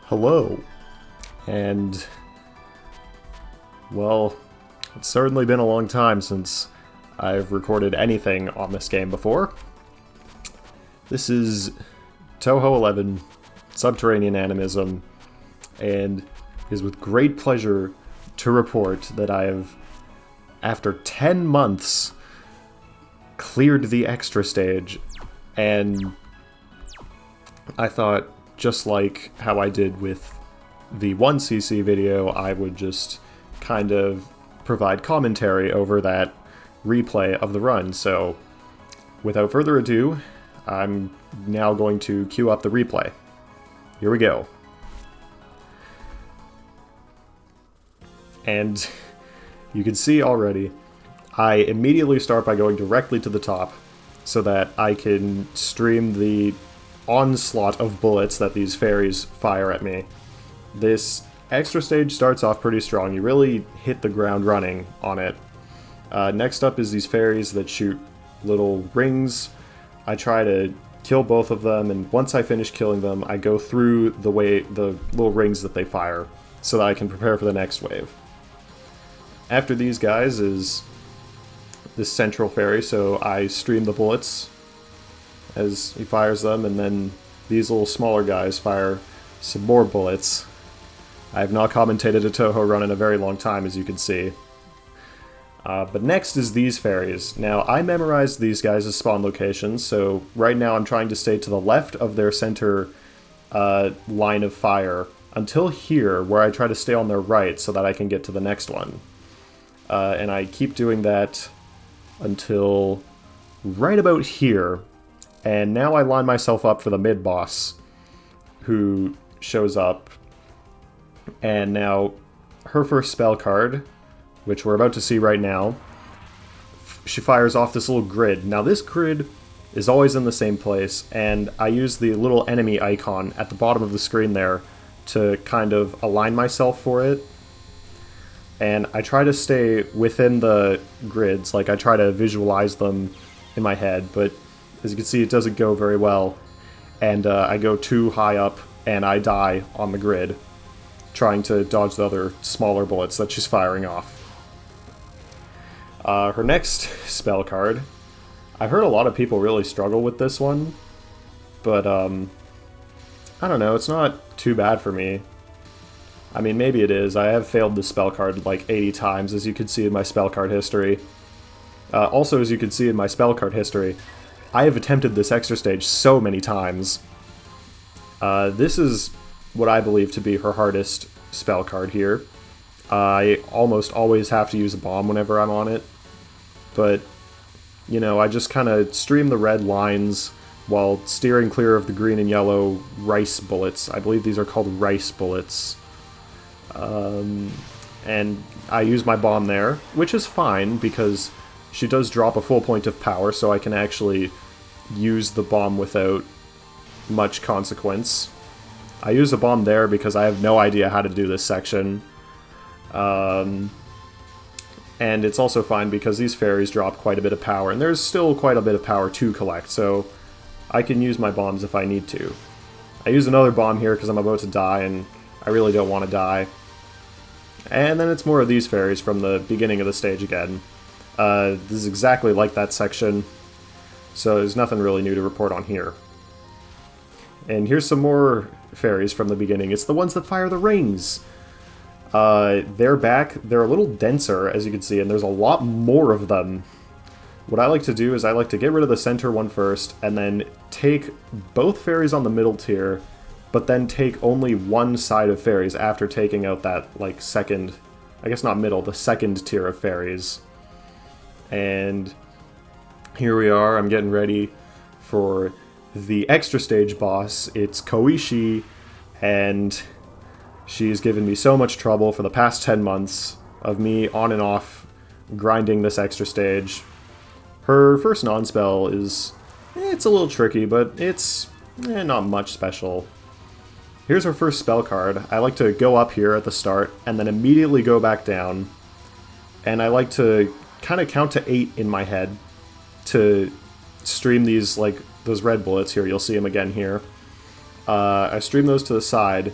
Hello. And, well, it's certainly been a long time since I've recorded anything on this game before. This is Touhou 11, Subterranean Animism, and it is with great pleasure to report that I have, after 10 months, cleared the extra stage, and I thought, just like how I did with the 1cc video, I would just kind of provide commentary over that replay of the run. So, without further ado, I'm now going to queue up the replay. Here we go. And you can see already, I immediately start by going directly to the top so that I can stream the onslaught of bullets that these fairies fire at me. This extra stage starts off pretty strong. You really hit the ground running on it. Next up is these fairies that shoot little rings. I try to kill both of them, and once I finish killing them, I go through the little rings that they fire so that I can prepare for the next wave. After these guys is this central fairy, so I stream the bullets as he fires them, and then these little smaller guys fire some more bullets. I have not commentated a Touhou run in a very long time, as you can see. But next is these fairies. Now, I memorized these guys' spawn locations, so right now I'm trying to stay to the left of their center line of fire until here, where I try to stay on their right so that I can get to the next one. And I keep doing that until right about here. And now I line myself up for the midboss, who shows up. And now, her first spell card, which we're about to see right now, she fires off this little grid. Now this grid is always in the same place, and I use the little enemy icon at the bottom of the screen there to kind of align myself for it. And I try to stay within the grids, like I try to visualize them in my head, but as you can see, it doesn't go very well, and I go too high up, and I die on the grid, trying to dodge the other smaller bullets that she's firing off. Her next spell card, I've heard a lot of people really struggle with this one, but I don't know, it's not too bad for me. I mean, maybe it is. I have failed this spell card like 80 times, as you can see in my spell card history. Also, as you can see in my spell card history, I have attempted this extra stage so many times. This is what I believe to be her hardest spell card here. I almost always have to use a bomb whenever I'm on it, but, you know, I just kind of stream the red lines while steering clear of the green and yellow rice bullets. I believe these are called rice bullets. And I use my bomb there, which is fine because she does drop a full point of power, so I can actually use the bomb without much consequence. I use a bomb there because I have no idea how to do this section. And it's also fine because these fairies drop quite a bit of power, and there's still quite a bit of power to collect, so I can use my bombs if I need to. I use another bomb here because I'm about to die, and I really don't want to die. And then it's more of these fairies from the beginning of the stage again. This is exactly like that section, so there's nothing really new to report on here. And here's some more fairies from the beginning. It's the ones that fire the rings. They're back. They're a little denser, as you can see, and there's a lot more of them. What I like to do is I like to get rid of the center one first, and then take both fairies on the middle tier, but then take only one side of fairies after taking out that, like, second, I guess not middle, the second tier of fairies. And here we are. I'm getting ready for the extra stage boss. It's Koishi, and she's given me so much trouble for the past 10 months of me on and off grinding this extra stage. Her first non-spell is, it's a little tricky, but it's not much special. Here's her first spell card. I like to go up here at the start, and then immediately go back down. And I like to kind of count to 8 in my head to stream these, like, those red bullets here. You'll see them again here. I stream those to the side,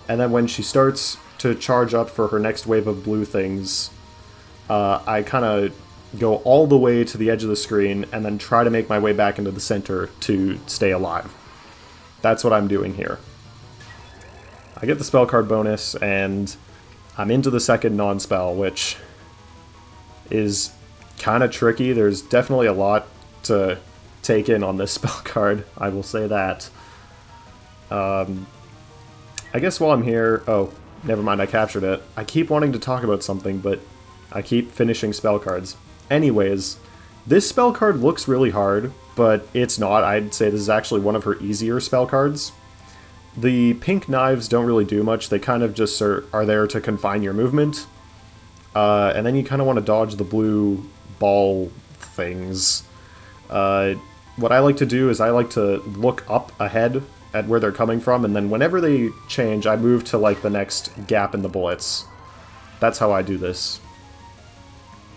And then when she starts to charge up for her next wave of blue things, I kind of go all the way to the edge of the screen and then try to make my way back into the center to stay alive. That's what I'm doing here. I get the spell card bonus, and I'm into the second non-spell, which is kind of tricky. There's definitely a lot to take in on this spell card, I will say that. I guess while I'm here... Oh, never mind, I captured it. I keep wanting to talk about something, but I keep finishing spell cards. Anyways, this spell card looks really hard, but it's not. I'd say this is actually one of her easier spell cards. The pink knives don't really do much. They kind of just are there to confine your movement. And then you kind of want to dodge the blue ball things. What I like to do is I like to look up ahead at where they're coming from, and then whenever they change, I move to like the next gap in the bullets. That's how I do this.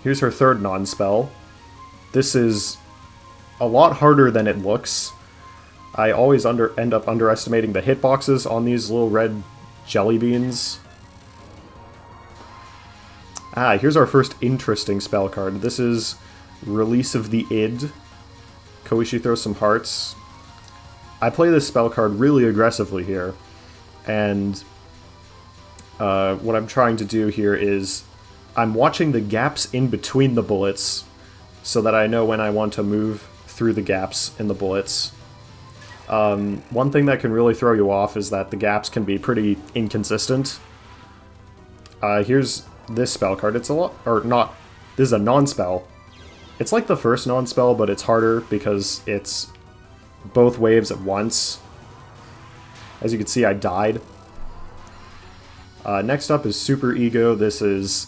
Here's her third non-spell. This is a lot harder than it looks. I always end up underestimating the hitboxes on these little red jelly beans. Here's our first interesting spell card. This is Release of the Id. Koishi throws some hearts. I play this spell card really aggressively here, and what I'm trying to do here is I'm watching the gaps in between the bullets so that I know when I want to move through the gaps in the bullets. One thing that can really throw you off is that the gaps can be pretty inconsistent. Here's this spell card. It's a lot, or not, this is a non-spell. It's like the first non-spell, but it's harder because it's both waves at once. As you can see, I died. Next up is Super Ego. This is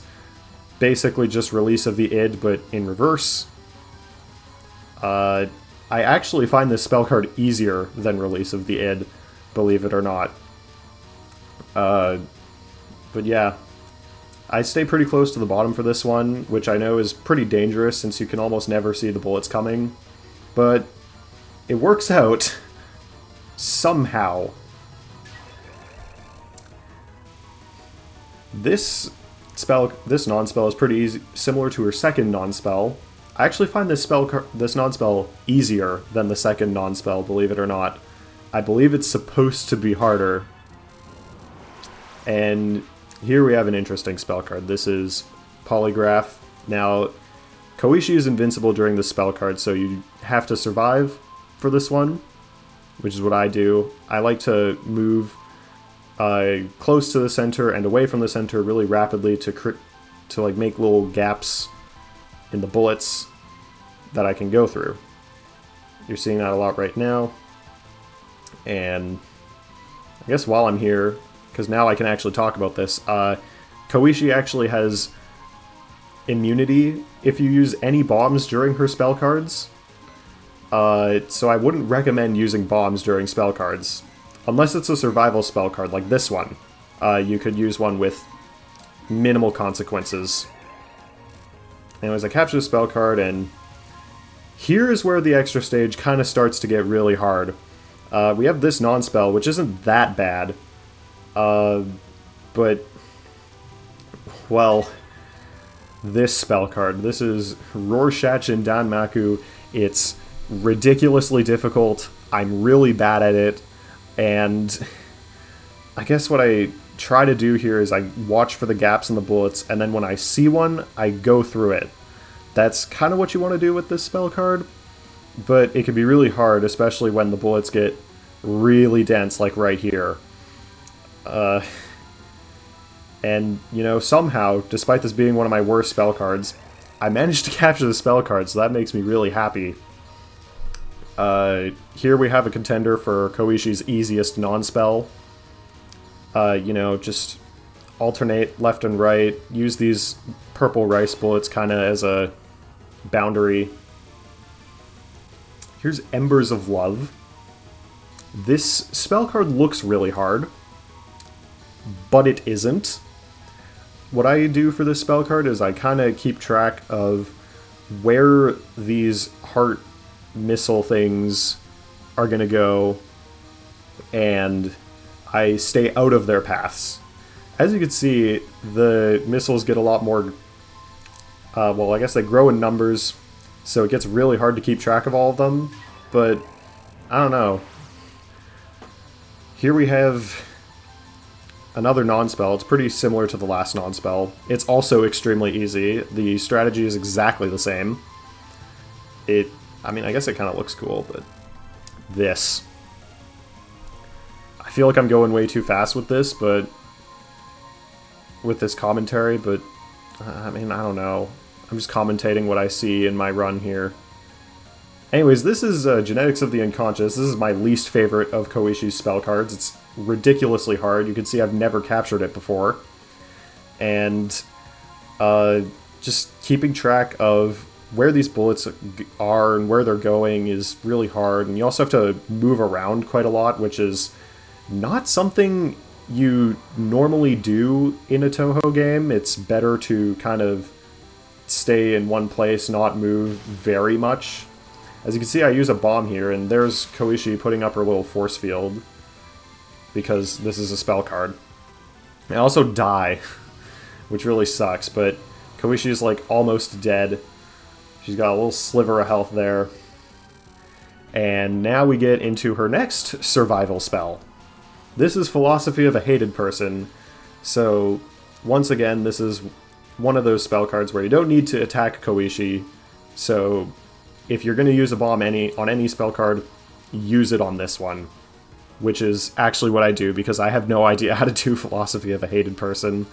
basically just Release of the Id, but in reverse. I actually find this spell card easier than Release of the Id, believe it or not. But yeah, I stay pretty close to the bottom for this one, which I know is pretty dangerous since you can almost never see the bullets coming. But it works out somehow. This non-spell is pretty easy, similar to her second non-spell. I actually find this non-spell easier than the second non-spell, believe it or not. I believe it's supposed to be harder. And here we have an interesting spell card. This is Polygraph. Now, Koishi is invincible during this spell card, so you have to survive for this one, which is what I do. I like to move close to the center and away from the center really rapidly to like make little gaps in the bullets that I can go through. You're seeing that a lot right now. And I guess while I'm here, because now I can actually talk about this, Koishi actually has immunity if you use any bombs during her spell cards. So I wouldn't recommend using bombs during spell cards. Unless it's a survival spell card like this one. You could use one with minimal consequences. Anyways, I capture the spell card, and here is where the extra stage kind of starts to get really hard. We have this non-spell, which isn't that bad. But, well, this spell card. This is Rorschach and Danmaku. It's ridiculously difficult. I'm really bad at it. And I guess what I try to do here is I watch for the gaps in the bullets, and then when I see one, I go through it. That's kind of what you want to do with this spell card, but it can be really hard, especially when the bullets get really dense, like right here. And, you know, somehow, despite this being one of my worst spell cards, I managed to capture the spell card, so that makes me really happy. Here we have a contender for Koishi's easiest non-spell. You know, just alternate left and right, use these purple rice bullets kind of as a boundary. Here's Embers of Love. This spell card looks really hard, but it isn't. What I do for this spell card is I kind of keep track of where these heart missile things are going to go, and I stay out of their paths. As you can see, the missiles get a lot more... well, I guess they grow in numbers, so it gets really hard to keep track of all of them, but I don't know. Here we have another non-spell. It's pretty similar to the last non-spell. It's also extremely easy. The strategy is exactly the same. I mean, I guess it kind of looks cool, but this. I feel like I'm going way too fast with this, but with this commentary, but I mean, I don't know. I'm just commentating what I see in my run here. Anyways, this is Genetics of the Unconscious. This is my least favorite of Koishi's spell cards. It's ridiculously hard. You can see I've never captured it before. And just keeping track of where these bullets are and where they're going is really hard. And you also have to move around quite a lot, which is not something you normally do in a Touhou game. It's better to kind of stay in one place, not move very much. As you can see, I use a bomb here, and there's Koishi putting up her little force field, because this is a spell card. I also die, which really sucks, but Koishi is like almost dead. She's got a little sliver of health there. And now we get into her next survival spell. This is Philosophy of a Hated Person. So, once again, this is one of those spell cards where you don't need to attack Koishi. So, if you're going to use a bomb on any spell card, use it on this one. Which is actually what I do, because I have no idea how to do Philosophy of a Hated Person.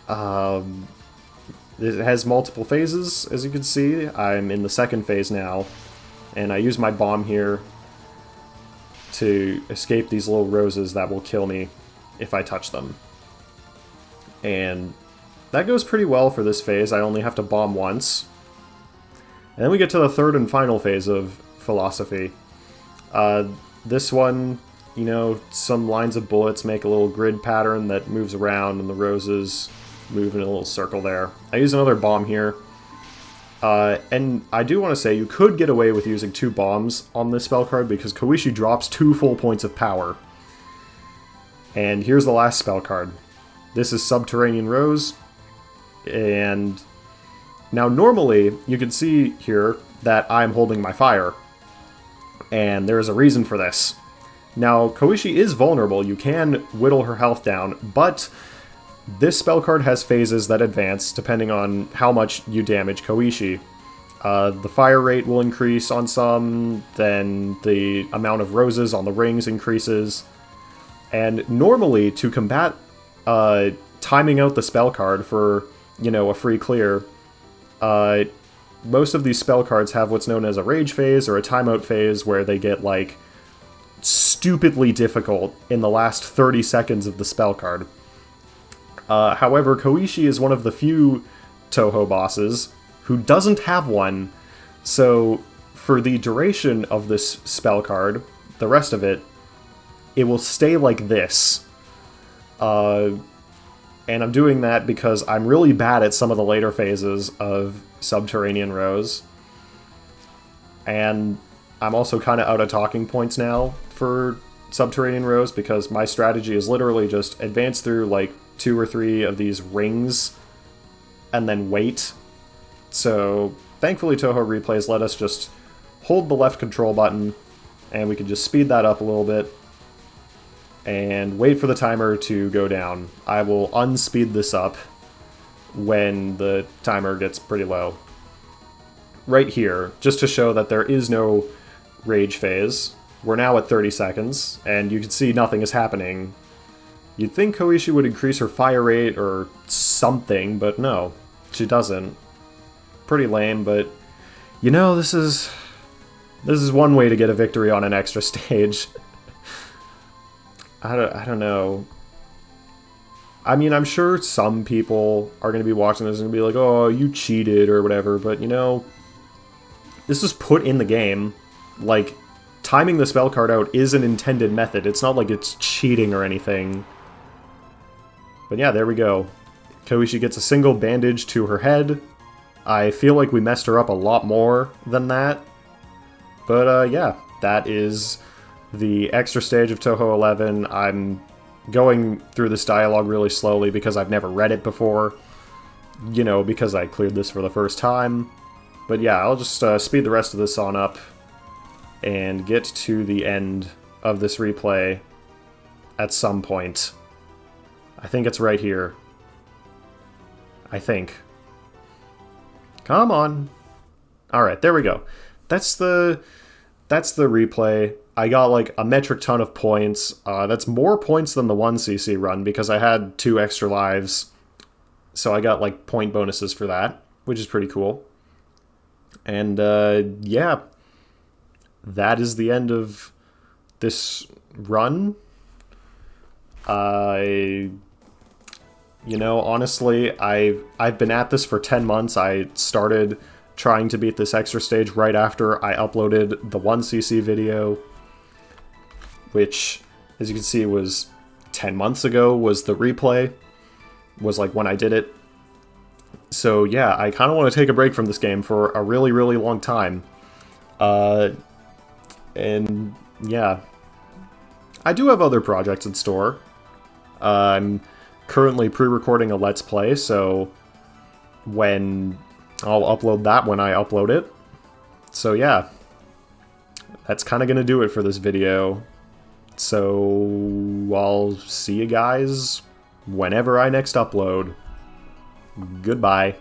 It has multiple phases, as you can see. I'm in the second phase now, and I use my bomb here to escape these little roses that will kill me if I touch them. And that goes pretty well for this phase. I only have to bomb once. And then we get to the third and final phase of Philosophy. This one, you know, some lines of bullets make a little grid pattern that moves around, and the roses move in a little circle there. I use another bomb here. And I do want to say, you could get away with using 2 bombs on this spell card, because Koishi drops 2 full points of power. And here's the last spell card. This is Subterranean Rose. And now normally, you can see here that I'm holding my fire. And there is a reason for this. Now, Koishi is vulnerable. You can whittle her health down, but this spell card has phases that advance depending on how much you damage Koishi. The fire rate will increase on some, then the amount of roses on the rings increases. And normally, to combat timing out the spell card for, you know, a free clear, most of these spell cards have what's known as a rage phase or a timeout phase, where they get, like, stupidly difficult in the last 30 seconds of the spell card. However, Koishi is one of the few Touhou bosses who doesn't have one, so for the duration of this spell card, the rest of it, it will stay like this. And I'm doing that because I'm really bad at some of the later phases of Subterranean Rose. And I'm also kind of out of talking points now for Subterranean Rose, because my strategy is literally just advance through like 2 or 3 of these rings and then wait. So thankfully Touhou Replays let us just hold the left control button, and we can just speed that up a little bit and wait for the timer to go down. I will unspeed this up when the timer gets pretty low. Right here, just to show that there is no rage phase. We're now at 30 seconds, and you can see nothing is happening. You'd think Koishi would increase her fire rate or something, but no, she doesn't. Pretty lame, but you know, this is one way to get a victory on an extra stage. I don't know. I mean, I'm sure some people are going to be watching this and be like, oh, you cheated or whatever, but you know, this was put in the game. Like, timing the spell card out is an intended method. It's not like it's cheating or anything. But yeah, there we go. Koishi gets a single bandage to her head. I feel like we messed her up a lot more than that. But yeah, that is The extra stage of Touhou 11, I'm going through this dialogue really slowly because I've never read it before. You know, because I cleared this for the first time. But yeah, I'll just speed the rest of this on up and get to the end of this replay at some point. I think it's right here. I think. Come on. Alright, there we go. That's the replay. I got like a metric ton of points. That's more points than the 1cc run because I had 2 extra lives. So I got like point bonuses for that, which is pretty cool. And yeah, that is the end of this run. You know, honestly, I've been at this for 10 months. I started trying to beat this extra stage right after I uploaded the 1cc video, which, as you can see, was 10 months ago, was the replay, was like when I did it. So yeah, I kind of want to take a break from this game for a really, really long time. And yeah, I do have other projects in store. I'm currently pre-recording a Let's Play, so when I'll upload that when I upload it. So yeah, that's kind of going to do it for this video. So I'll see you guys whenever I next upload. Goodbye.